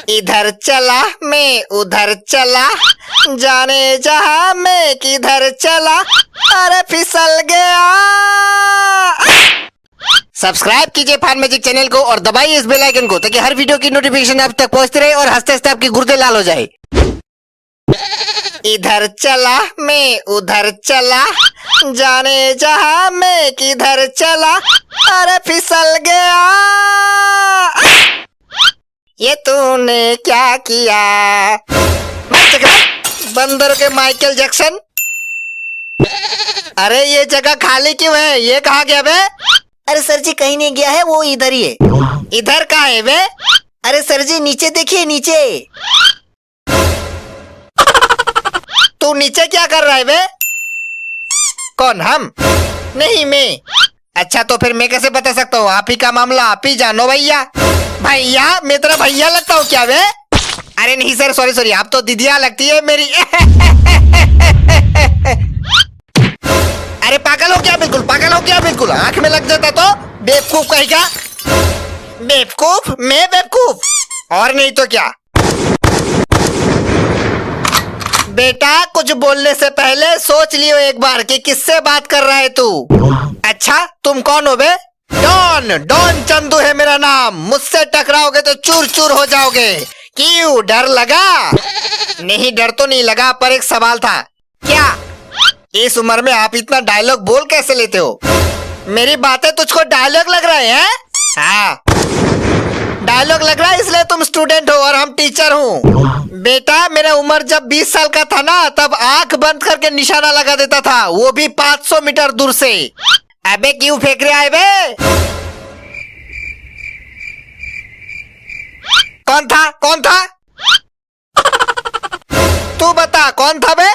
इधर चला मैं उधर चला, जाने जहां मैं किधर चला, अरे फिसल गया। सब्सक्राइब कीजिए फन मैजिक चैनल को और दबाइए इस बेल आइकन को ताकि हर वीडियो की नोटिफिकेशन आप तक पहुंचती रहे और हंसते हंसते आपके गुर्दे लाल हो जाए। इधर चला मैं उधर चला, जाने जहां मैं किधर चला, अरे फिसल गया। ये तूने क्या किया? बंदर के माइकल जैक्सन। अरे ये जगह खाली क्यों है? ये कहाँ गया बे? अरे सर जी कहीं नहीं गया है, वो इधर ही है। इधर कहाँ है बे? अरे सर जी नीचे देखिए, नीचे। तू नीचे क्या कर रहा है बे? कौन, हम? नहीं मैं। अच्छा तो फिर मैं कैसे बता सकता हूँ? आप ही का मामला आप ही जानो भैया। भैया मैं तेरा भैया लगता हूँ क्या बे? अरे नहीं सर, सॉरी सॉरी, आप तो दीदिया लगती है मेरी। अरे पागल हो क्या? बिल्कुल पागल हो क्या? बिल्कुल आंख में लग जाता तो बेवकूफ कहेगा। बेवकूफ? मैं बेवकूफ? और नहीं तो क्या। बेटा कुछ बोलने से पहले सोच लियो एक बार कि किससे बात कर रहा है तू। अच्छा तुम कौन हो बे? डॉन, डॉन चंदू है मेरा नाम। मुझसे टकराओगे तो चूर चूर हो जाओगे। क्यों, डर लगा? नहीं डर तो नहीं लगा, पर एक सवाल था। क्या? इस उम्र में आप इतना डायलॉग बोल कैसे लेते हो? मेरी बातें तुझको डायलॉग लग रहे हैं? हाँ डायलॉग लग रहा है, इसलिए तुम स्टूडेंट हो और हम टीचर हूँ। बेटा मेरा उम्र जब 20 साल का था ना, तब आंख बंद करके निशाना लगा देता था, वो भी 500 मीटर दूर से। अबे क्यों फेंक रहा है बे? कौन था? कौन था? तू बता कौन था बे?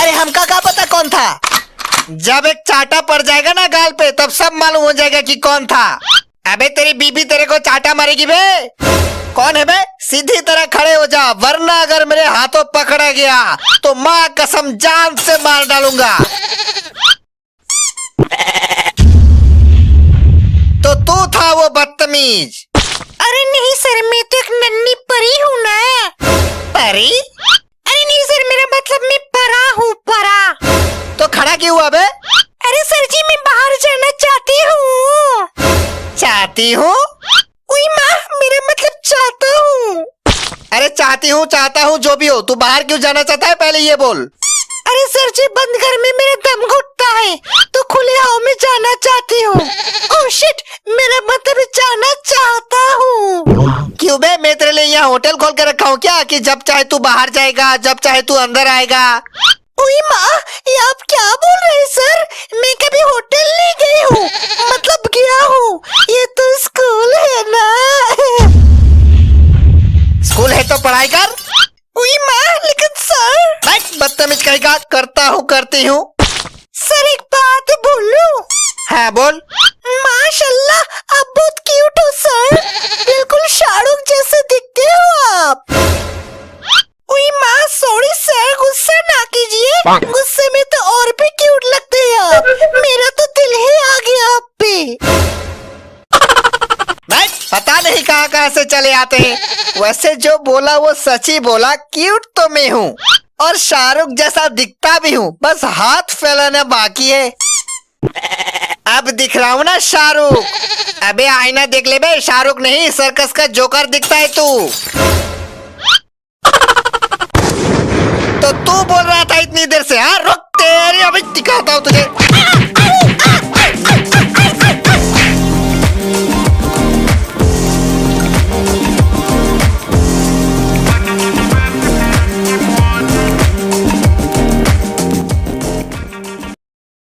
अरे हमका क्या पता कौन था? जब एक चाटा पड़ जाएगा ना गाल पे, तब सब मालूम हो जाएगा कि कौन था। अबे तेरी बीबी तेरे को चाटा मारेगी बे। कौन है बे? सीधी तरह खड़े हो जा, वरना अगर मेरे हाथों पकड़ा गया तो माँ कसम जान से मार डालूंगा। तो तू था वो बदतमीज? अरे नहीं सर, मैं तो एक नन्ही परी हूँ ना। परी? अरे नहीं सर, मेरा मतलब मैं परा हूँ, परा। तो खड़ा क्यों हुआ बे? अरे सर जी मैं बाहर जाना चाहती हूँ। चाहती हूँ? उई माँ, मेरा मतलब चाहता हूँ। अरे चाहती हूँ चाहता हूँ जो भी हो, तू बाहर क्यों जाना चाहता है पहले ये बोल। अरे सर जी बंद घर में मेरा दम घुटता है, तो खुले हवा में जाना चाहती हूँ। ओह शिट, मेरा मतलब जाना चाहता हूँ। क्यों बे? मैं तेरे लिए यहाँ होटल खोल के रखा हूँ क्या कि जब चाहे तू बाहर जाएगा, जब चाहे तू अंदर आएगा? उई माँ, ये आप क्या बोल रहे हैं सर? मैं कभी होटल नहीं गई हूँ, मतलब गया हूँ। ये तो स्कूल है ना। स्कूल है तो पढ़ाई कर। उई माँ, लेकिन सर। बदतमीज कहेगा। करता हूँ करती हूँ। सर एक बात बोलूं? हाँ बोल। माशाल्लाह आप बहुत क्यूट हो सर, बिल्कुल शाहरुख जैसे दिखते हो आप। उई माँ सॉरी सर, गुस्सा ना कीजिए, गुस्से में तो और भी क्यूट लगते हैं आप। मेरा तो दिल ही आ गया आप पे। पता नहीं कहाँ कहाँ से चले आते हैं। वैसे जो बोला वो सच ही बोला, क्यूट तो मैं हूँ और शाहरुख जैसा दिखता भी हूँ, बस हाथ फैलाना बाकी है। अब दिख रहा हूँ ना शाहरुख? अबे आईना देख ले बे, शाहरुख नहीं सर्कस का जोकर दिखता है तू। तो तू बोल रहा था इतनी देर से? हाँ रुक, तेरी अभी दिखाता हूँ तुझे।